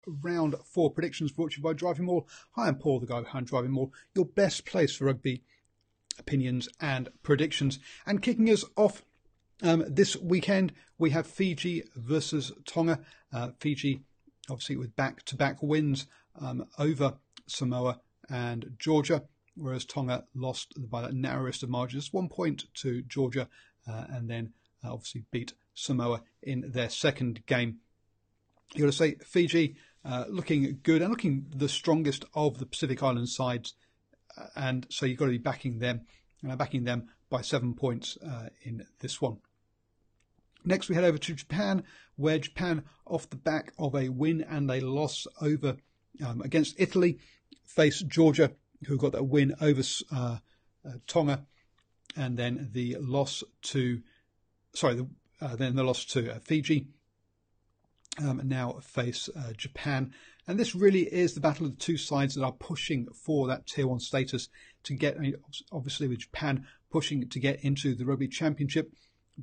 Round 4 predictions brought to you by DrivingMaul. Hi, I'm Paul, the guy behind DrivingMaul, your best place for rugby opinions and predictions. And kicking us off this weekend, we have Fiji versus Tonga. Fiji, obviously, with back-to-back wins over Samoa and Georgia, whereas Tonga lost by the narrowest of margins, 1 point to Georgia, and then obviously beat Samoa in their second game. You've got to say Fiji looking good and looking the strongest of the Pacific Island sides, and so you've got to be backing them, and I'm backing them by 7 points in this one. Next, we head over to Japan, where Japan, off the back of a win and a loss over against Italy, face Georgia, who got that win over Tonga, and then the loss to Fiji. Now face Japan, and this really is the battle of the two sides that are pushing for that Tier 1 status to get, obviously with Japan pushing to get into the Rugby Championship,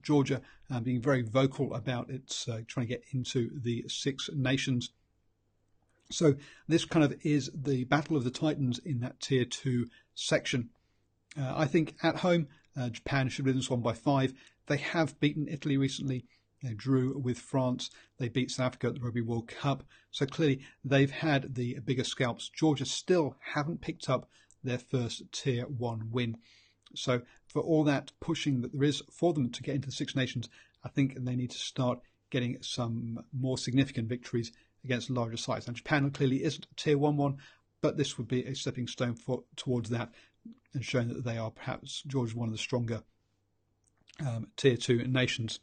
Georgia being very vocal about its trying to get into the Six Nations. So this kind of is the battle of the Titans in that Tier 2 section. I think at home, Japan should win this one by 5. They have beaten Italy recently. They drew with France. They beat South Africa at the Rugby World Cup. So clearly they've had the bigger scalps. Georgia still haven't picked up their first Tier 1 win. So for all that pushing that there is for them to get into the Six Nations, I think they need to start getting some more significant victories against larger sides. And Japan clearly isn't a Tier 1 one, but this would be a stepping stone towards that, and showing that they are perhaps, Georgia, one of the stronger Tier 2 nations.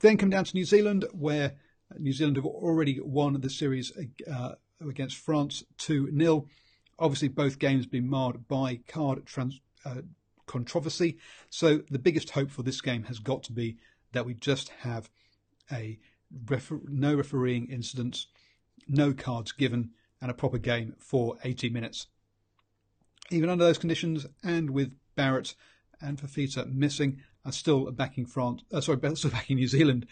We then come down to New Zealand, where New Zealand have already won the series against France 2-0. Obviously, both games been marred by card controversy. So the biggest hope for this game has got to be that we just have no refereeing incidents, no cards given, and a proper game for 80 minutes. Even under those conditions, and with Barrett and Fafita missing, I'm still backing New Zealand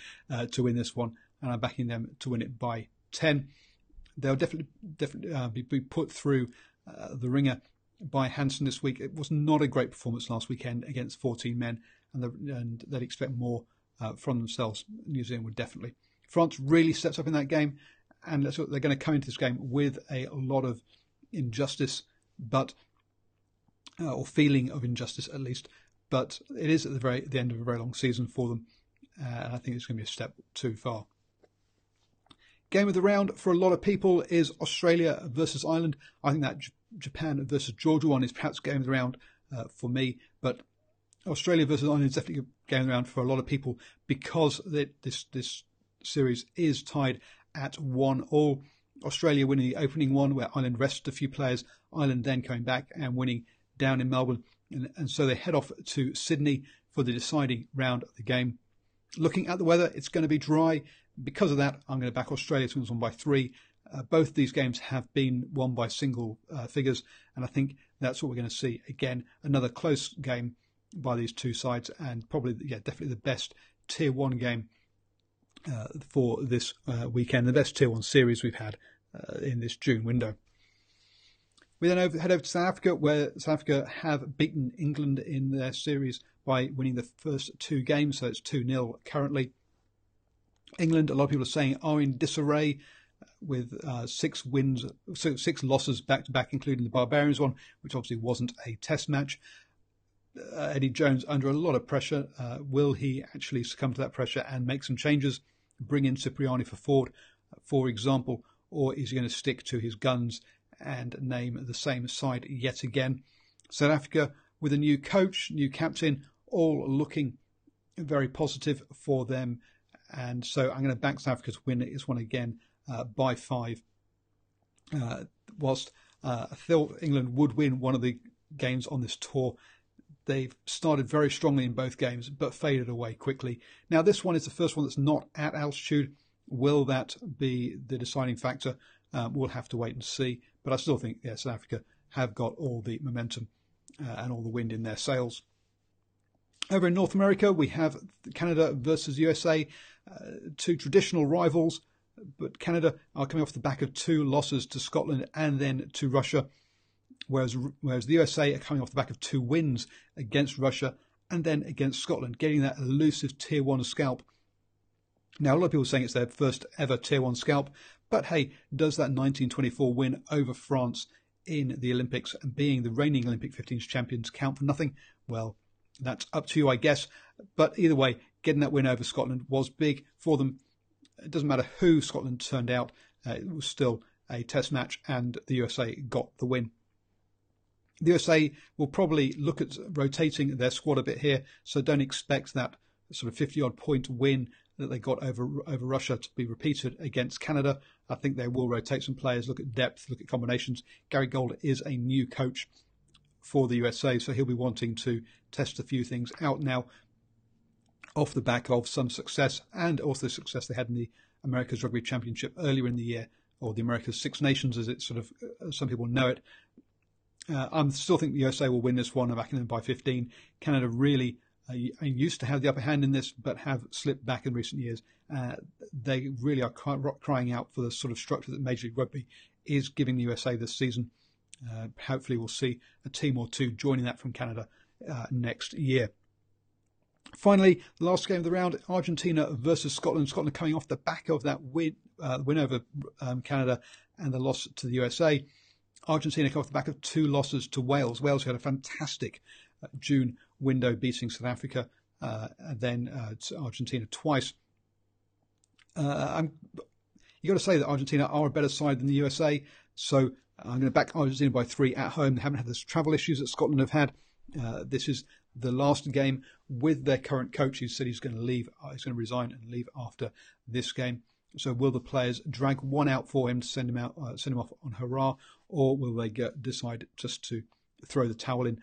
to win this one, and I'm backing them to win it by 10. They'll definitely be put through the ringer by Hansen this week. It was not a great performance last weekend against 14 men, and they'd expect more from themselves. New Zealand would definitely. France really steps up in that game, and they're going to come into this game with a lot of injustice, or feeling of injustice at least. But it is at the end of a very long season for them, and I think it's going to be a step too far. Game of the round for a lot of people is Australia versus Ireland. I think that Japan versus Georgia one is perhaps game of the round for me, but Australia versus Ireland is definitely game of the round for a lot of people, because this series is tied at 1-1. Australia winning the opening one, where Ireland rested a few players. Ireland then coming back and winning down in Melbourne. And so they head off to Sydney for the deciding round of the game. Looking at the weather, it's going to be dry. Because of that, I'm going to back Australia to win this one by 3. Both these games have been won by single figures, and I think that's what we're going to see. Again, another close game by these two sides, and probably, definitely the best Tier 1 game for this weekend, the best Tier 1 series we've had in this June window. We then head over to South Africa, where South Africa have beaten England in their series by winning the first 2 games, so it's 2-0 currently. England, a lot of people are saying, are in disarray with 6 losses back-to-back, including the Barbarians one, which obviously wasn't a test match. Eddie Jones under a lot of pressure. Will he actually succumb to that pressure and make some changes, bring in Cipriani for forward, for example, or is he going to stick to his guns and name the same side yet again? South Africa with a new coach, new captain, all looking very positive for them. And so I'm going to back South Africa to win this one again by 5. Whilst I thought England would win one of the games on this tour, they've started very strongly in both games, but faded away quickly. Now, this one is the first one that's not at altitude. Will that be the deciding factor? We'll have to wait and see. But I still think, South Africa have got all the momentum and all the wind in their sails. Over in North America, we have Canada versus USA, 2 traditional rivals. But Canada are coming off the back of 2 losses to Scotland and then to Russia, whereas the USA are coming off the back of 2 wins against Russia and then against Scotland, getting that elusive Tier 1 scalp. Now, a lot of people are saying it's their first ever Tier 1 scalp, but hey, does that 1924 win over France in the Olympics and being the reigning Olympic 15s champions count for nothing? Well, that's up to you, I guess. But either way, getting that win over Scotland was big for them. It doesn't matter who Scotland turned out. It was still a test match and the USA got the win. The USA will probably look at rotating their squad a bit here, so don't expect that sort of 50-odd point win that they got over Russia to be repeated against Canada. I think they will rotate some players, look at depth, look at combinations. Gary Gold is a new coach for the USA, so he'll be wanting to test a few things out now off the back of some success and also success they had in the America's Rugby Championship earlier in the year, or the America's Six Nations as it sort of some people know it. I still think the USA will win this one. I'm backing them by 15. Canada really used to have the upper hand in this, but have slipped back in recent years. They really are crying out for the sort of structure that Major League Rugby is giving the USA this season. Hopefully we'll see a team or two joining that from Canada next year. Finally, the last game of the round, Argentina versus Scotland. Scotland coming off the back of that win over Canada and the loss to the USA. Argentina come off the back of 2 losses to Wales. Wales had a fantastic June window, beating South Africa, and then Argentina twice. You got to say that Argentina are a better side than the USA, so I'm going to back Argentina by 3 at home. They haven't had those travel issues that Scotland have had. This is the last game with their current coach. He said he's going to leave. He's going to resign and leave after this game. So will the players drag one out for him to send him off on hurrah, or will they decide just to throw the towel in?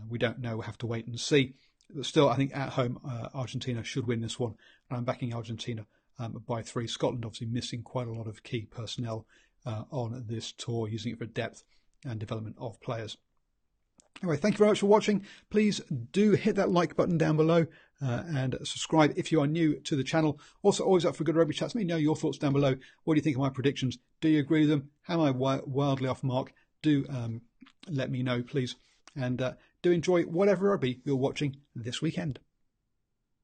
We don't know. We'll have to wait and see. But still, I think at home, Argentina should win this one. And I'm backing Argentina by 3. Scotland obviously missing quite a lot of key personnel on this tour, using it for depth and development of players. Anyway, thank you very much for watching. Please do hit that like button down below and subscribe if you are new to the channel. Also, always up for good rugby chats. Let me know your thoughts down below. What do you think of my predictions? Do you agree with them? Am I wildly off mark? Do let me know, please. And do enjoy whatever rugby you're watching this weekend.